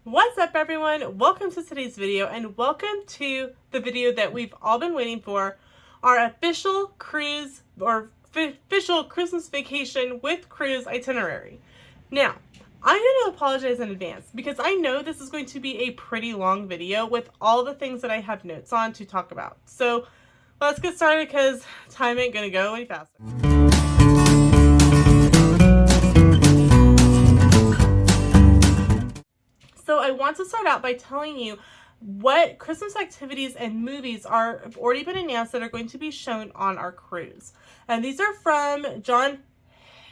What's up, everyone? Welcome to today's video, and welcome to the video that we've all been waiting for, our official cruise or official Christmas vacation with cruise itinerary. Now, I'm going to apologize in advance because I know this is going to be a pretty long video with all the things that I have notes on to talk about. So let's get started because time ain't going to go any faster. So I want to start out by telling you what Christmas activities and movies have already been announced that are going to be shown on our cruise. And these are from John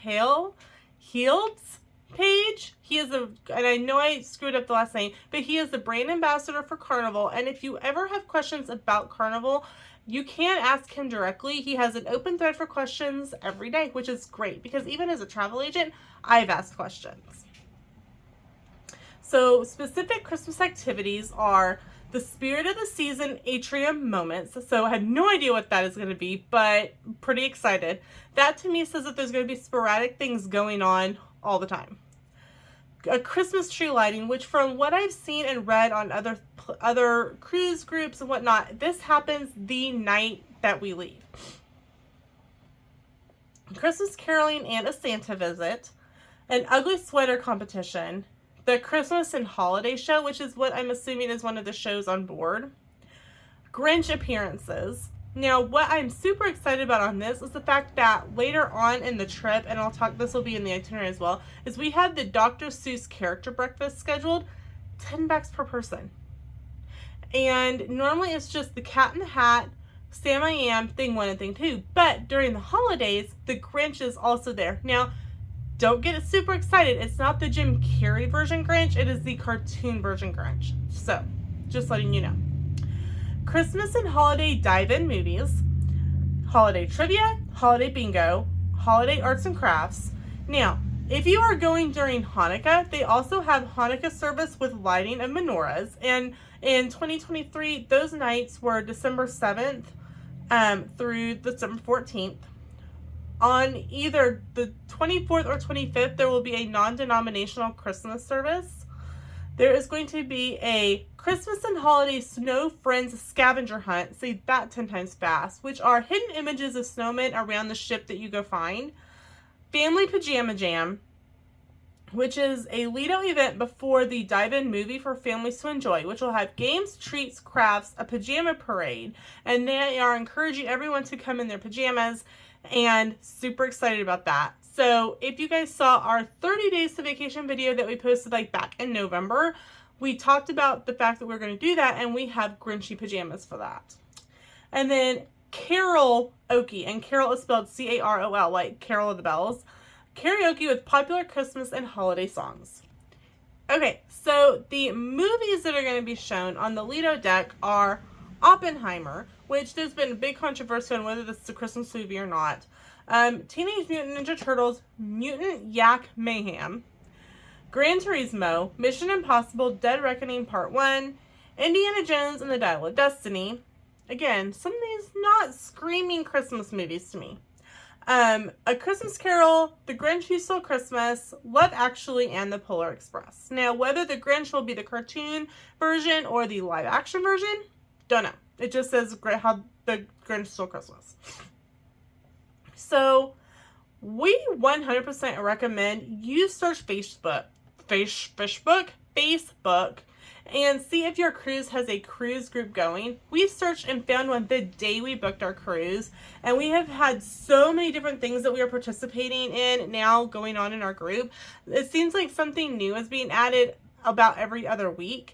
Heald's page. He is and I know I screwed up the last name, but he is the brand ambassador for Carnival. And if you ever have questions about Carnival, you can ask him directly. He has an open thread for questions every day, which is great because even as a travel agent, I've asked questions. So specific Christmas activities are the Spirit of the Season Atrium Moments. So I had no idea what that is going to be, but pretty excited. That to me says that there's going to be sporadic things going on all the time. A Christmas tree lighting, which from what I've seen and read on other cruise groups and whatnot, this happens the night that we leave. Christmas caroling and a Santa visit. An ugly sweater competition. The Christmas and Holiday Show, which is what I'm assuming is one of the shows on board. Grinch appearances. Now, what I'm super excited about on this is the fact that later on in the trip, and this will be in the itinerary as well, is we had the Dr. Seuss character breakfast scheduled, $10 per person. And normally it's just the Cat in the Hat, Sam I Am, Thing 1 and Thing 2. But during the holidays, the Grinch is also there. Now, don't get super excited. It's not the Jim Carrey version Grinch. It is the cartoon version Grinch. So, just letting you know. Christmas and holiday dive-in movies. Holiday trivia. Holiday bingo. Holiday arts and crafts. Now, if you are going during Hanukkah, they also have Hanukkah service with lighting of menorahs. And in 2023, those nights were December 7th through December 14th. On either the 24th or 25th, there will be a non-denominational Christmas service. There is going to be a Christmas and Holiday Snow Friends scavenger hunt, say that 10 times fast, which are hidden images of snowmen around the ship that you go find. Family Pajama Jam, which is a Lido event before the dive-in movie for families to enjoy, which will have games, treats, crafts, a pajama parade, and they are encouraging everyone to come in their pajamas. And super excited about that. So if you guys saw our 30 days to vacation video that we posted back in November, we talked about the fact that we're going to do that, and we have Grinchy pajamas for that. And then karaoke, and Carol is spelled C-A-R-O-L, like Carol of the Bells. Karaoke with popular Christmas and holiday songs. Okay, so the movies that are going to be shown on the Lido deck are Oppenheimer, which there's been a big controversy on whether this is a Christmas movie or not. Teenage Mutant Ninja Turtles, Mutant Yak Mayhem. Gran Turismo, Mission Impossible, Dead Reckoning Part 1. Indiana Jones and the Dial of Destiny. Again, some of these not screaming Christmas movies to me. A Christmas Carol, The Grinch Who Stole Christmas, Love Actually, and The Polar Express. Now, whether the Grinch will be the cartoon version or the live action version, don't know. It just says how the Grinch Stole Christmas. So, we 100% recommend you search Facebook, and see if your cruise has a cruise group going. We searched and found one the day we booked our cruise, and we have had so many different things that we are participating in now going on in our group. It seems like something new is being added about every other week.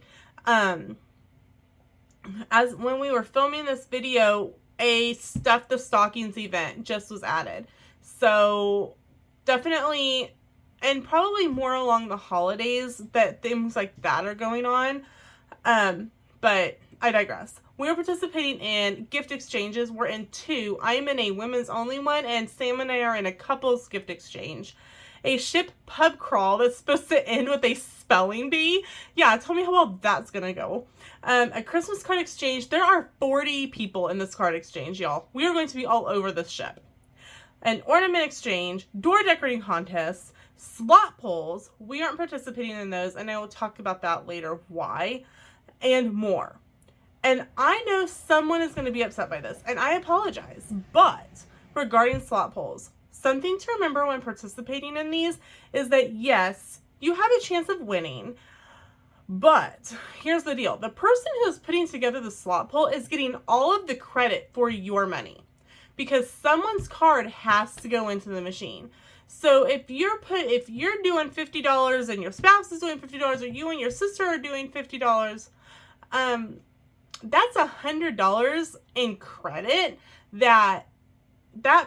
As when we were filming this video, a Stuff the Stockings event just was added. So definitely, and probably more along the holidays, that things like that are going on. But I digress. We're participating in gift exchanges. We're in 2. I'm in a women's only one, and Sam and I are in a couples gift exchange. A ship pub crawl that's supposed to end with a spelling bee. Yeah, tell me how well that's gonna go. A Christmas card exchange. There are 40 people in this card exchange, y'all. We are going to be all over this ship. An ornament exchange, door decorating contest, Slot pulls, we aren't participating in those, and I will talk about that later, why, and more. And I know someone is going to be upset by this, and I apologize, but regarding slot pulls, something to remember when participating in these is that yes, you have a chance of winning, but here's the deal. The person who's putting together the slot pull is getting all of the credit for your money because someone's card has to go into the machine. So if you're doing $50 and your spouse is doing $50 or you and your sister are doing $50, that's $100 in credit that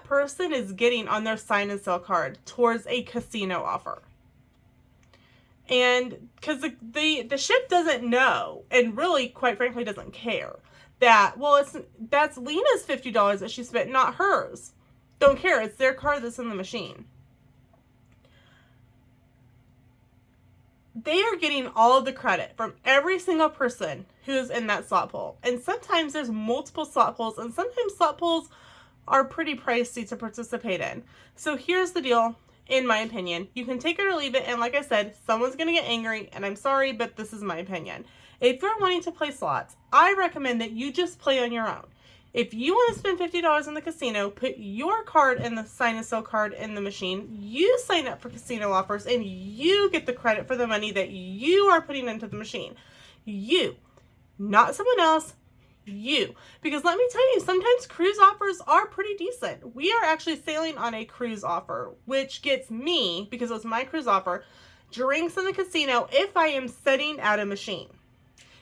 person is getting on their sign and sell card towards a casino offer. And because the ship doesn't know, and really, quite frankly, doesn't care that, well, that's Lena's $50 that she spent, not hers. Don't care. It's their card that's in the machine. They are getting all of the credit from every single person who's in that slot pull. And sometimes there's multiple slot pulls, and sometimes slot pulls are pretty pricey to participate in. So here's the deal, in my opinion. You can take it or leave it, and like I said, someone's going to get angry, and I'm sorry, but this is my opinion. If you're wanting to play slots, I recommend that you just play on your own. If you want to spend $50 in the casino, put your card in the sign and sell card in the machine. You sign up for casino offers and you get the credit for the money that you are putting into the machine. You, not someone else, you. Because let me tell you, sometimes cruise offers are pretty decent. We are actually sailing on a cruise offer, which gets me, because it was my cruise offer, drinks in the casino if I am setting at a machine.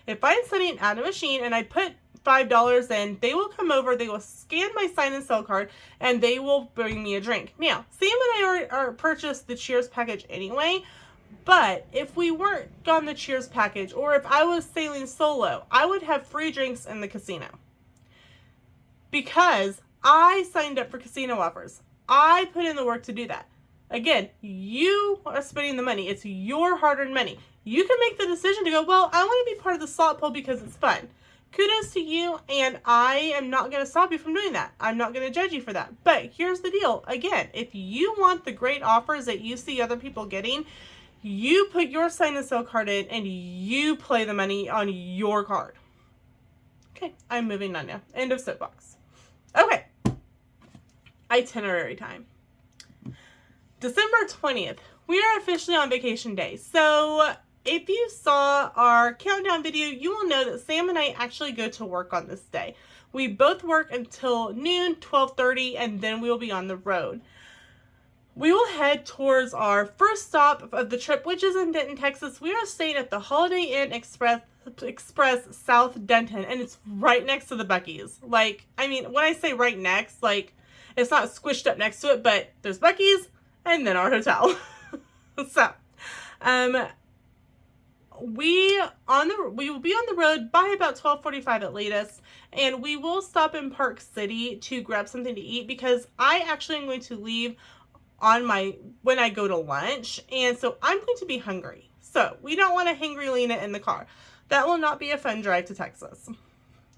If I'm setting at a machine and I put $5 in, they will come over, they will scan my sign and sell card, and they will bring me a drink. Now, Sam and I are purchased the Cheers package anyway, but if we weren't on the Cheers package, or if I was sailing solo, I would have free drinks in the casino. Because I signed up for casino offers. I put in the work to do that. Again, you are spending the money. It's your hard-earned money. You can make the decision to go, well, I want to be part of the slot pull because it's fun. Kudos to you, and I am not going to stop you from doing that. I'm not going to judge you for that. But here's the deal. Again, if you want the great offers that you see other people getting, you put your sign and sell card in, and you play the money on your card. Okay, I'm moving on now. End of soapbox. Okay, itinerary time. December 20th, we are officially on vacation day. So if you saw our countdown video, you will know that Sam and I actually go to work on this day. We both work until noon, 12:30, and then we will be on the road. We will head towards our first stop of the trip, which is in Denton, Texas. We are staying at the Holiday Inn Express South Denton, and it's right next to the Buc-ee's. Like, I mean, when I say right next, like, it's not squished up next to it, but there's Buc-ee's and then our hotel. So, we will be on the road by about 12:45 at latest, and we will stop in Park City to grab something to eat because I actually am going to leave when I go to lunch, and so I'm going to be hungry. So we don't want a hangry Lena in the car. That will not be a fun drive to Texas.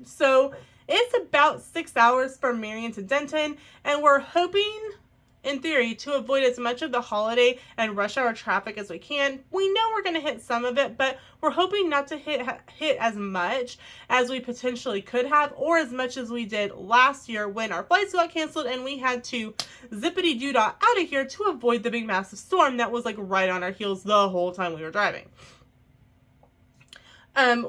So it's about 6 hours from Marion to Denton, and we're hoping, in theory, to avoid as much of the holiday and rush hour traffic as we can. We know we're going to hit some of it, but we're hoping not to hit as much as we potentially could have, or as much as we did last year when our flights got canceled and we had to zippity-doo-dah out of here to avoid the big massive storm that was like right on our heels the whole time we were driving.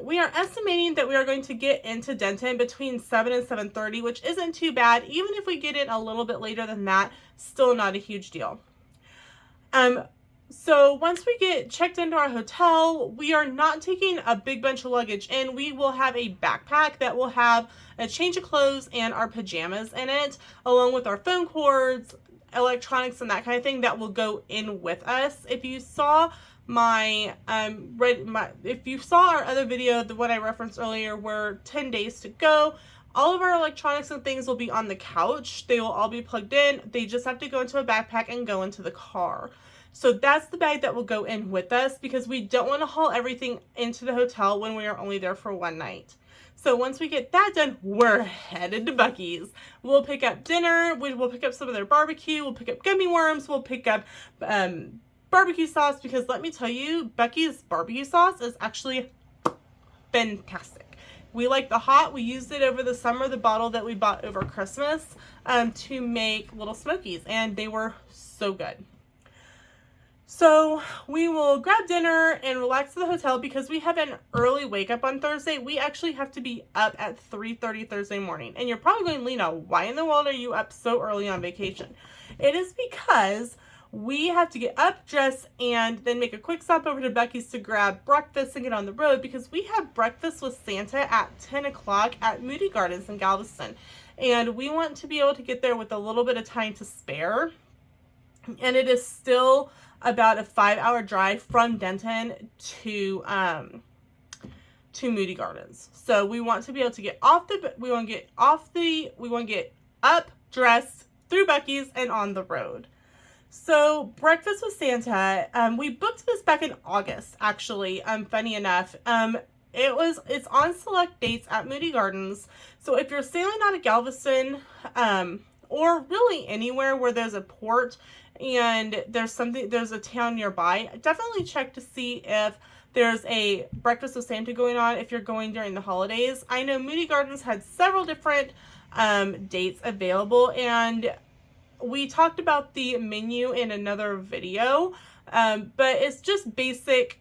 We are estimating that we are going to get into Denton between 7 and 7:30, which isn't too bad. Even if we get in a little bit later than that, still not a huge deal. So once we get checked into our hotel, we are not taking a big bunch of luggage, and we will have a backpack that will have a change of clothes and our pajamas in it, along with our phone cords, electronics, and that kind of thing that will go in with us. If you saw if you saw our other video, the one I referenced earlier, where 10 days to go, all of our electronics and things will be on the couch. They will all be plugged in. They just have to go into a backpack and go into the car. So that's the bag that will go in with us because we don't want to haul everything into the hotel when we are only there for one night. So once we get that done, we're headed to Buc-ee's. We'll pick up dinner. We'll pick up some of their barbecue. We'll pick up gummy worms. We'll pick up barbecue sauce, because let me tell you, Becky's barbecue sauce is actually fantastic. We like the hot. We used it over the summer, the bottle that we bought over Christmas, to make little smokies, and they were so good. So we will grab dinner and relax at the hotel because we have an early wake up on Thursday. We actually have to be up at 3:30 Thursday morning. And you're probably going, Lena, why in the world are you up so early on vacation? It is because we have to get up, dress, and then make a quick stop over to Becky's to grab breakfast and get on the road because we have breakfast with Santa at 10 o'clock at Moody Gardens in Galveston. And we want to be able to get there with a little bit of time to spare. And it is still about a 5-hour drive from Denton to Moody Gardens. So we want to be able to get we want to get up, dressed, through Becky's, and on the road. So breakfast with Santa, we booked this back in August, actually, funny enough. It's on select dates at Moody Gardens. So if you're sailing out of Galveston, or really anywhere where there's a port and there's a town nearby, definitely check to see if there's a breakfast with Santa going on if you're going during the holidays. I know Moody Gardens had several different dates available, and we talked about the menu in another video, but it's just basic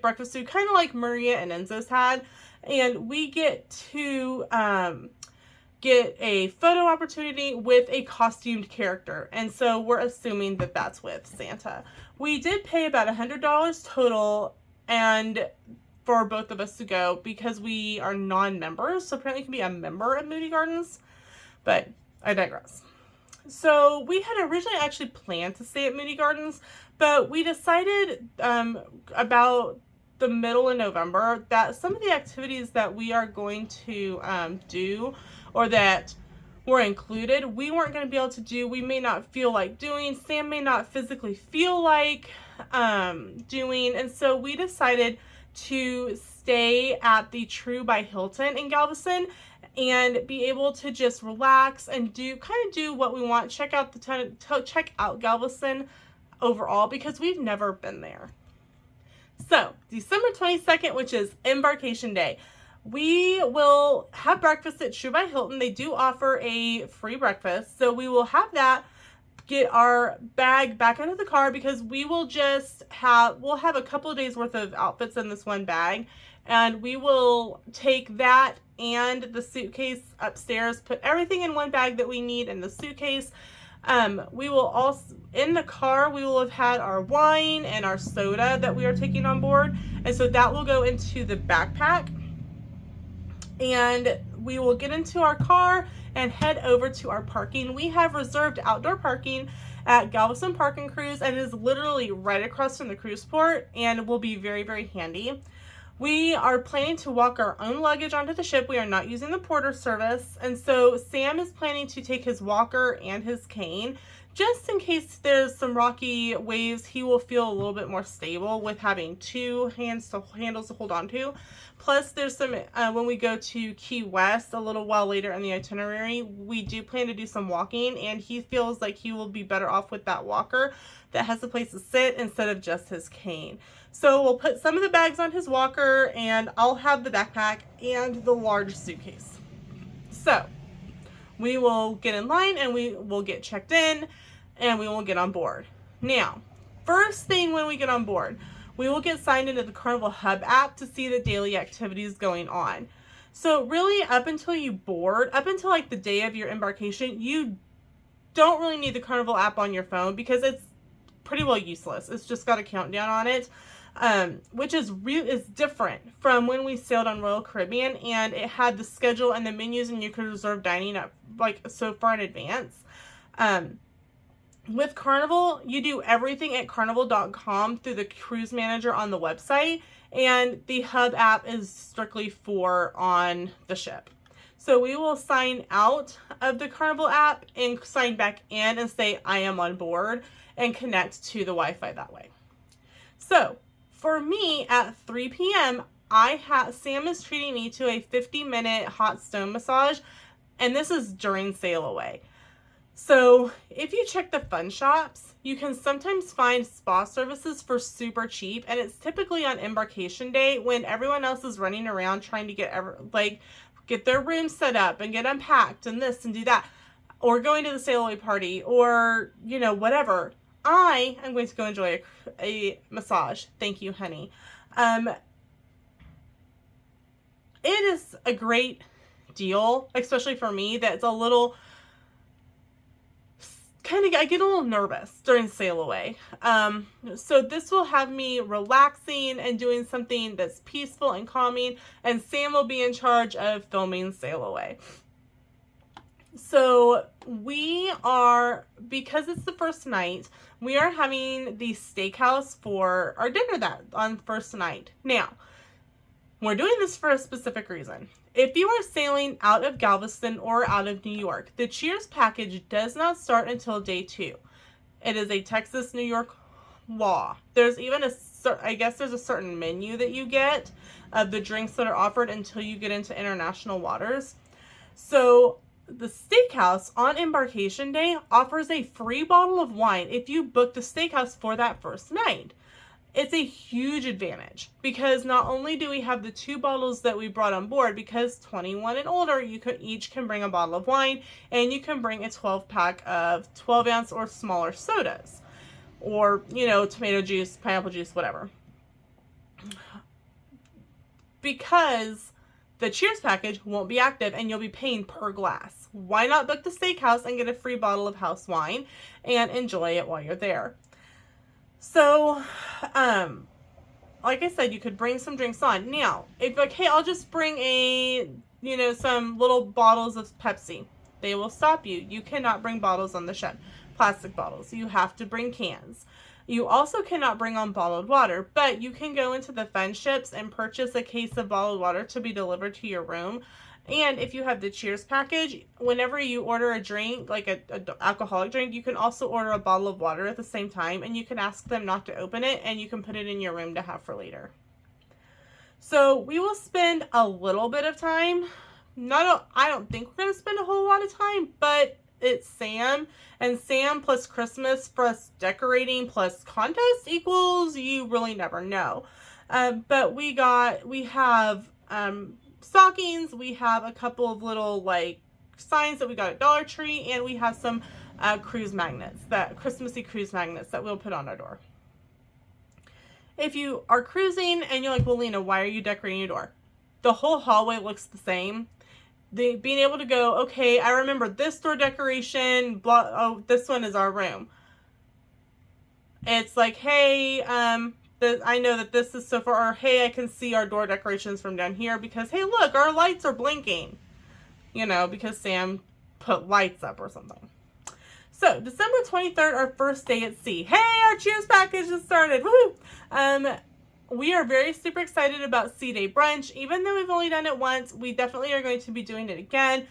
breakfast food, kind of like Maria and Enzo's had, and we get to get a photo opportunity with a costumed character, and so we're assuming that that's with Santa. We did pay about $100 total, and for both of us to go because we are non-members, so apparently you can be a member at Moody Gardens, but I digress. So we had originally actually planned to stay at Moody Gardens, but we decided about the middle of November that some of the activities that we are going to do, or that were included, we weren't going to be able to do. We may not feel like doing. Sam may not physically feel like doing. And so we decided to stay at the True by Hilton in Galveston and be able to just relax and do what we want. Check out check out Galveston overall because we've never been there. So December 22nd, which is Embarkation Day, we will have breakfast at True by Hilton. They do offer a free breakfast, so we will have that. Get our bag back into the car because we'll have a couple of days worth of outfits in this one bag, and we will take that and the suitcase upstairs, put everything in one bag that we need in the suitcase. We will also, in the car, we will have had our wine and our soda that we are taking on board, and so that will go into the backpack. And we will get into our car and head over to our parking. We have reserved outdoor parking at Galveston Park and Cruise, and it is literally right across from the cruise port and will be very, very handy. We are planning to walk our own luggage onto the ship. We are not using the porter service, and so Sam is planning to take his walker and his cane. Just in case there's some rocky waves, he will feel a little bit more stable with having two handles to hold on to. Plus, there's some, when we go to Key West a little while later in the itinerary, we do plan to do some walking, and he feels like he will be better off with that walker that has a place to sit instead of just his cane. So we'll put some of the bags on his walker, and I'll have the backpack and the large suitcase. So we will get in line and we will get checked in and we will get on board. Now, first thing when we get on board, we will get signed into the Carnival Hub app to see the daily activities going on. So really up until you board, up until like the day of your embarkation, you don't really need the Carnival app on your phone because it's pretty well useless. It's just got a countdown on it. Which is different from when we sailed on Royal Caribbean, and it had the schedule and the menus, and you could reserve dining up like so far in advance. With Carnival, you do everything at carnival.com through the cruise manager on the website, and the Hub app is strictly for on the ship. So we will sign out of the Carnival app and sign back in and say I am on board and connect to the Wi-Fi that way. So for me, at 3 p.m., Sam is treating me to a 50-minute hot stone massage, and this is during sail away. So if you check the fun shops, you can sometimes find spa services for super cheap, and it's typically on embarkation day when everyone else is running around trying to get their room set up and get unpacked and this and do that, or going to the sail away party, or whatever. I am going to go enjoy a massage. Thank you, honey. It is a great deal, especially for me. That's a little I get a little nervous during sail away. So this will have me relaxing and doing something that's peaceful and calming, and Sam will be in charge of filming sail away. So because it's the first night, we are having the steakhouse for our dinner that on first night. Now, we're doing this for a specific reason. If you are sailing out of Galveston or out of New York, the Cheers package does not start until day 2. It is a Texas-New York law. There's even I guess there's a certain menu that you get of the drinks that are offered until you get into international waters. So the steakhouse on embarkation day offers a free bottle of wine if you book the steakhouse for that first night. It's a huge advantage because not only do we have the 2 bottles that we brought on board, because 21 and older, you each can bring a bottle of wine, and you can bring a 12-pack of 12-ounce or smaller sodas, or, tomato juice, pineapple juice, whatever. Because the Cheers package won't be active and you'll be paying per glass. Why not book the steakhouse and get a free bottle of house wine and enjoy it while you're there? So, like I said, you could bring some drinks on. Now, if you're like, hey, I'll just bring some little bottles of Pepsi, they will stop you. You cannot bring bottles on the ship, plastic bottles. You have to bring cans. You also cannot bring on bottled water, but you can go into the fun ships and purchase a case of bottled water to be delivered to your room. And if you have the Cheers package, whenever you order a drink, like a alcoholic drink, you can also order a bottle of water at the same time, and you can ask them not to open it, and you can put it in your room to have for later. So we will spend a little bit of time. I don't think we're going to spend a whole lot of time, but it's Sam, and Sam plus Christmas plus decorating plus contest equals you really never know. But we have stockings, we have a couple of little signs that we got at Dollar Tree, and we have some cruise magnets, that Christmassy cruise magnets that we'll put on our door. If you are cruising and you're like, well, Lena, why are you decorating your door? The whole hallway looks the same. Being able to go, okay, I remember this door decoration, this one is our room. It's like, hey, I know that this is so far, or hey, I can see our door decorations from down here because, hey, look, our lights are blinking. Because Sam put lights up or something. So, December 23rd, our first day at sea. Hey, our Cheers package has started. Woo! We are very super excited about Sea Day Brunch. Even though we've only done it once, we definitely are going to be doing it again.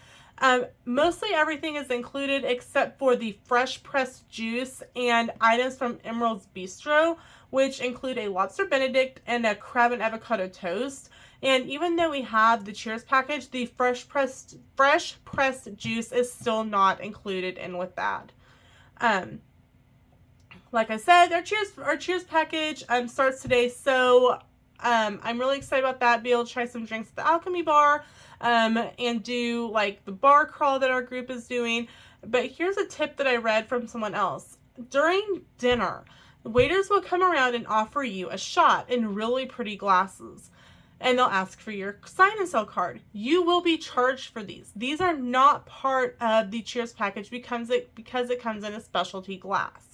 Mostly everything is included except for the fresh pressed juice and items from Emerald's Bistro, which include a lobster benedict and a crab and avocado toast. And even though we have the Cheers package, the fresh pressed juice is still not included in with that. Like I said, our Cheers package starts today, so I'm really excited about that. Be able to try some drinks at the Alchemy Bar, and do the bar crawl that our group is doing. But here's a tip that I read from someone else. During dinner, the waiters will come around and offer you a shot in really pretty glasses, and they'll ask for your sign and sell card. You will be charged for these. These are not part of the Cheers package because it comes in a specialty glass.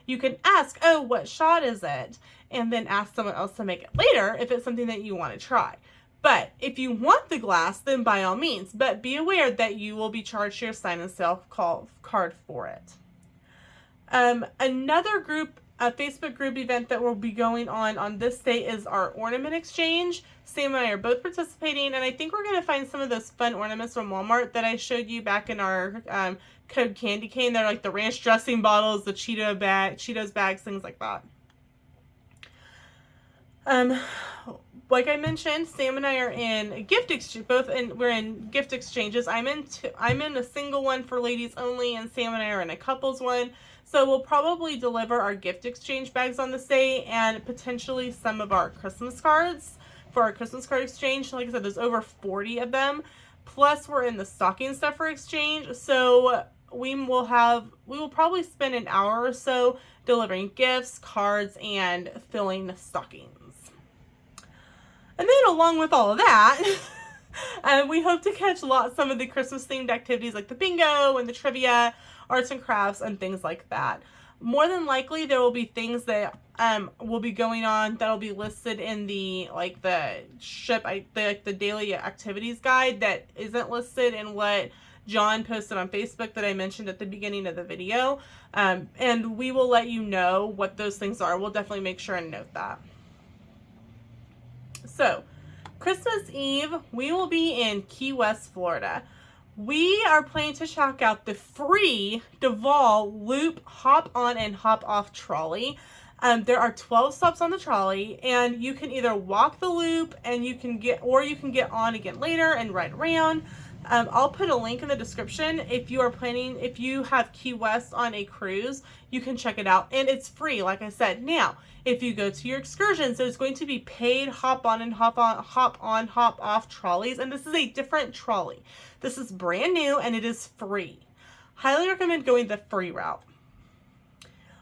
You can ask, oh, what shot is it? And then ask someone else to make it later if it's something that you want to try. But if you want the glass, then by all means. But be aware that you will be charged your sign and sell card for it. Another Facebook group event that will be going on this day is our ornament exchange. Sam and I are both participating, and I think we're going to find some of those fun ornaments from Walmart that I showed you back in our Code Candy Cane. They're like the ranch dressing bottles, the Cheetos bags, things like that. like I mentioned, Sam and I are in gift exchange. We're in gift exchanges. I'm in a single one for ladies only, and Sam and I are in a couples one. So we'll probably deliver our gift exchange bags on this day, and potentially some of our Christmas cards for our Christmas card exchange. Like I said, there's over 40 of them. Plus, we're in the stocking stuffer exchange. So we will probably spend an hour or so delivering gifts, cards, and filling stockings. And then along with all of that, we hope to catch some of the Christmas themed activities like the bingo and the trivia, arts and crafts, and things like that. More than likely, there will be things that will be going on that'll be listed in the the daily activities guide that isn't listed in what John posted on Facebook that I mentioned at the beginning of the video. And we will let you know what those things are. We'll definitely make sure and note that. So, Christmas Eve, we will be in Key West, Florida. We are planning to check out the free Duval Loop hop on and hop off trolley. There are 12 stops on the trolley, and you can either walk the loop and you can get on again later and ride around. I'll put a link in the description if you have Key West on a cruise, you can check it out, and it's free, like I said. Now, if you go to your excursions, there's going to be paid hop on, hop off trolleys, and this is a different trolley. This is brand new, and it is free. Highly recommend going the free route.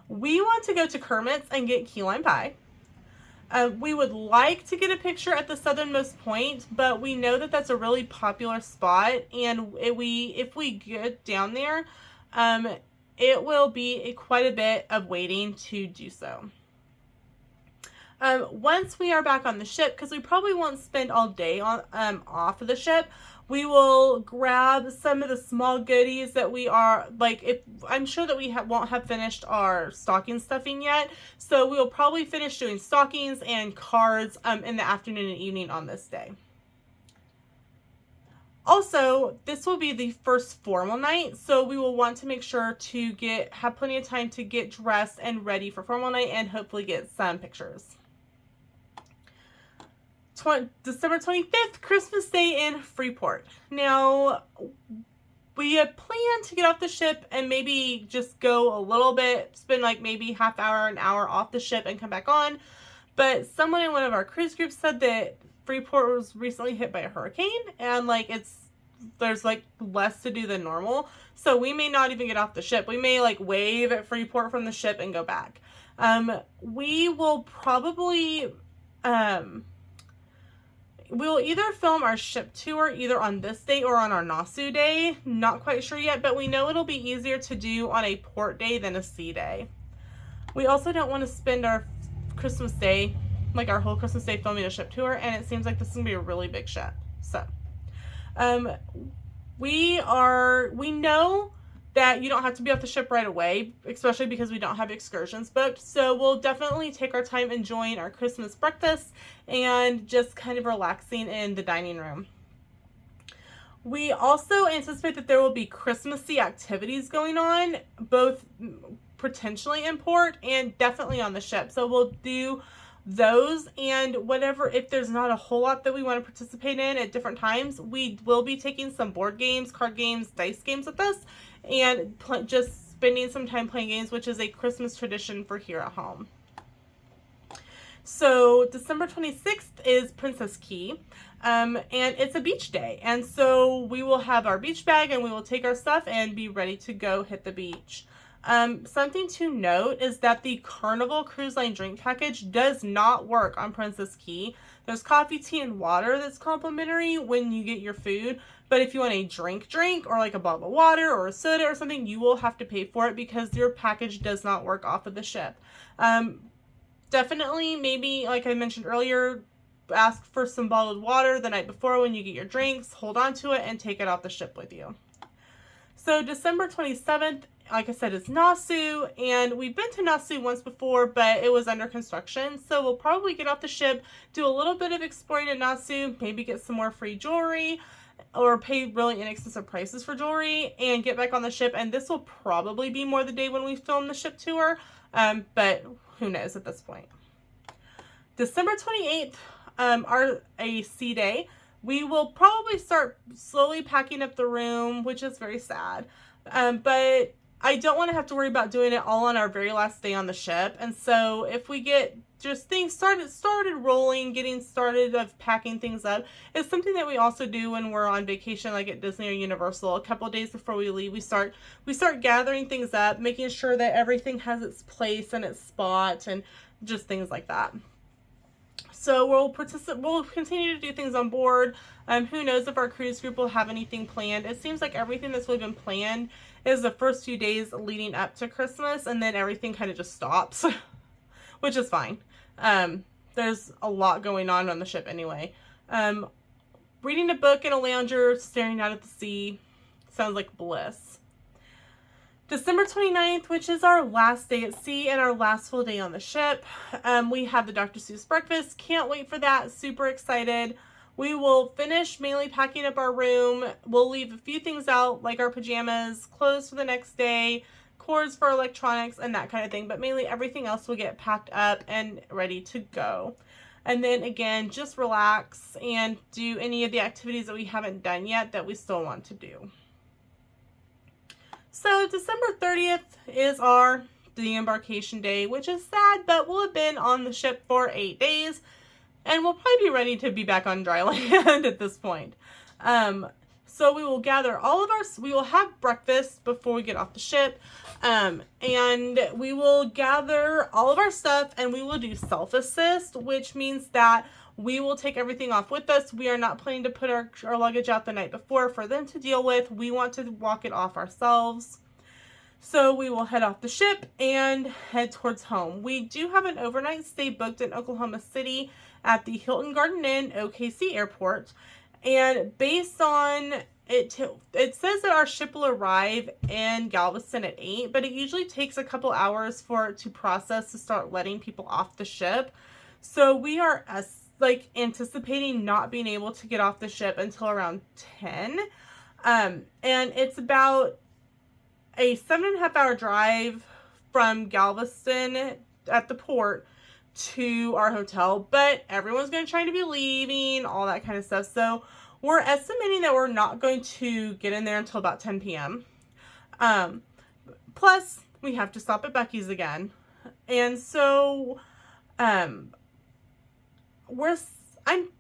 We want to go to Kermit's and get key lime pie. We would like to get a picture at the southernmost point, but we know that that's a really popular spot, and if we get down there, it will be quite a bit of waiting to do so. Once we are back on the ship, because we probably won't spend all day on off of the ship, we will grab some of the small goodies that I'm sure that we won't have finished our stocking stuffing yet, so we will probably finish doing stockings and cards in the afternoon and evening on this day. Also, this will be the first formal night, so we will want to make sure to have plenty of time to get dressed and ready for formal night and hopefully get some pictures. December 25th, Christmas Day in Freeport. Now, we had planned to get off the ship and maybe just go a little bit, spend like maybe half hour, an hour off the ship and come back on. But someone in one of our cruise groups said that Freeport was recently hit by a hurricane, and there's less to do than normal. So we may not even get off the ship. We may wave at Freeport from the ship and go back. We will probably we'll either film our ship tour either on this day or on our Nassau day. Not quite sure yet, but we know it'll be easier to do on a port day than a sea day. We also don't want to spend our Christmas day, our whole Christmas day, filming a ship tour, and it seems like this is going to be a really big ship. So, we know that you don't have to be off the ship right away, especially because we don't have excursions booked. So we'll definitely take our time enjoying our Christmas breakfast and just kind of relaxing in the dining room. We also anticipate that there will be Christmassy activities going on, both potentially in port and definitely on the ship. So we'll do those, and whatever, if there's not a whole lot that we want to participate in at different times, we will be taking some board games, card games, dice games with us, and just spending some time playing games, which is a Christmas tradition for here at home. So December 26th is Princess Key, and it's a beach day, and so we will have our beach bag and we will take our stuff and be ready to go hit the beach. Something to note is that the Carnival Cruise Line drink package does not work on Princess Key. There's coffee, tea, and water that's complimentary when you get your food, but if you want a drink or a bottle of water or a soda or something, you will have to pay for it because your package does not work off of the ship. Definitely, maybe, like I mentioned earlier, ask for some bottled water the night before when you get your drinks, hold on to it, and take it off the ship with you. So December 27th, like I said, is Nassau, and we've been to Nassau once before, but it was under construction, so we'll probably get off the ship, do a little bit of exploring in Nassau, maybe get some more free jewelry, or pay really inexpensive prices for jewelry, and get back on the ship, and this will probably be more the day when we film the ship tour, but who knows at this point. December 28th, a sea day, we will probably start slowly packing up the room, which is very sad. But I don't want to have to worry about doing it all on our very last day on the ship. And so if we get just things started rolling, getting started of packing things up, it's something that we also do when we're on vacation, like at Disney or Universal. A couple of days before we leave, we start gathering things up, making sure that everything has its place and its spot, and just things like that. So we'll continue to do things on board. Who knows if our cruise group will have anything planned. It seems like everything that's really been planned is the first few days leading up to Christmas, and then everything kind of just stops, which is fine. There's a lot going on the ship anyway. Reading a book in a lounger, staring out at the sea, sounds like bliss. December 29th, which is our last day at sea and our last full day on the ship. We have the Dr. Seuss breakfast. Can't wait for that. Super excited. We will finish mainly packing up our room. We'll leave a few things out, like our pajamas, clothes for the next day, cords for electronics, and that kind of thing. But mainly everything else will get packed up and ready to go. And then again, just relax and do any of the activities that we haven't done yet that we still want to do. So December 30th is our de-embarkation day, which is sad, but we'll have been on the ship for 8 days, and we'll probably be ready to be back on dry land at this point. So we will gather we will have breakfast before we get off the ship, and we will gather all of our stuff, and we will do self-assist, which means that we will take everything off with us. We are not planning to put our luggage out the night before for them to deal with. We want to walk it off ourselves. So we will head off the ship and head towards home. We do have an overnight stay booked in Oklahoma City at the Hilton Garden Inn, OKC Airport. And based on it says that our ship will arrive in Galveston at 8, but it usually takes a couple hours for it to process to start letting people off the ship. So we are anticipating not being able to get off the ship until around 10. And it's about a 7.5 hour drive from Galveston at the port to our hotel, but everyone's going to try to be leaving, all that kind of stuff. So we're estimating that we're not going to get in there until about 10 p.m. Plus we have to stop at Becky's again. And so, I'm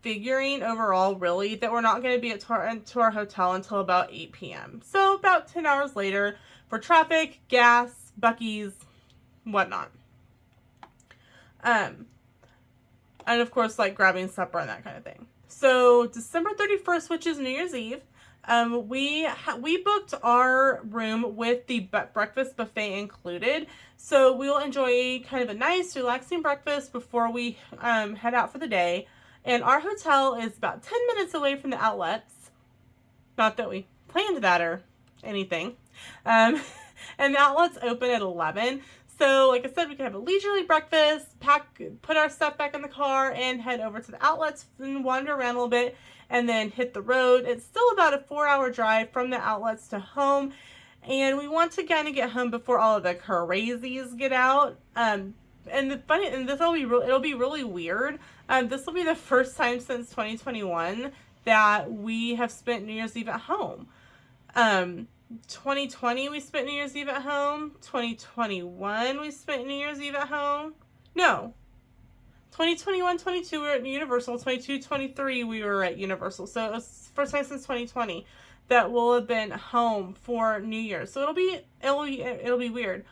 figuring overall really that we're not going to be to our hotel until about 8 p.m. So about 10 hours later for traffic, gas, Buc-ee's, whatnot. And of course, like grabbing supper and that kind of thing. So December 31st, which is New Year's Eve, we booked our room with the breakfast buffet included. So we will enjoy kind of a nice, relaxing breakfast before we head out for the day. And our hotel is about 10 minutes away from the outlets. Not that we planned that or anything. And the outlets open at 11. So like I said, we can have a leisurely breakfast, put our stuff back in the car, and head over to the outlets and wander around a little bit, and then hit the road. It's still about a 4-hour drive from the outlets to home, and we want to kind of get home before all of the crazies get out. And it'll be really weird. This will be the first time since 2021 that we have spent New Year's Eve at home. 2020 we spent New Year's Eve at home. 2021 we spent New Year's Eve at home. No. 2021, 22 we were at Universal. 22, 23 we were at Universal. So it was the first time since 2020 that we'll have been home for New Year's. So it'll be weird.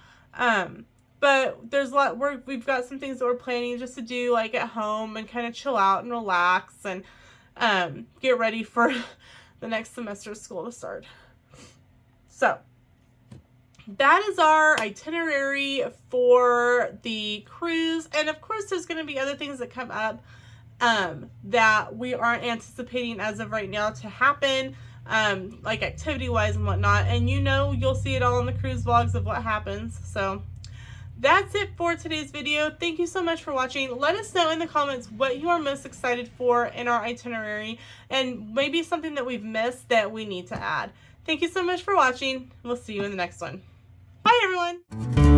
But there's a lot. We've got some things that we're planning just to do, like at home, and kind of chill out and relax and get ready for the next semester of school to start. So that is our itinerary for the cruise. And of course, there's going to be other things that come up that we aren't anticipating as of right now to happen, like activity-wise and whatnot. And you'll see it all in the cruise vlogs of what happens. So that's it for today's video. Thank you so much for watching. Let us know in the comments what you are most excited for in our itinerary, and maybe something that we've missed that we need to add. Thank you so much for watching. We'll see you in the next one. Bye, everyone.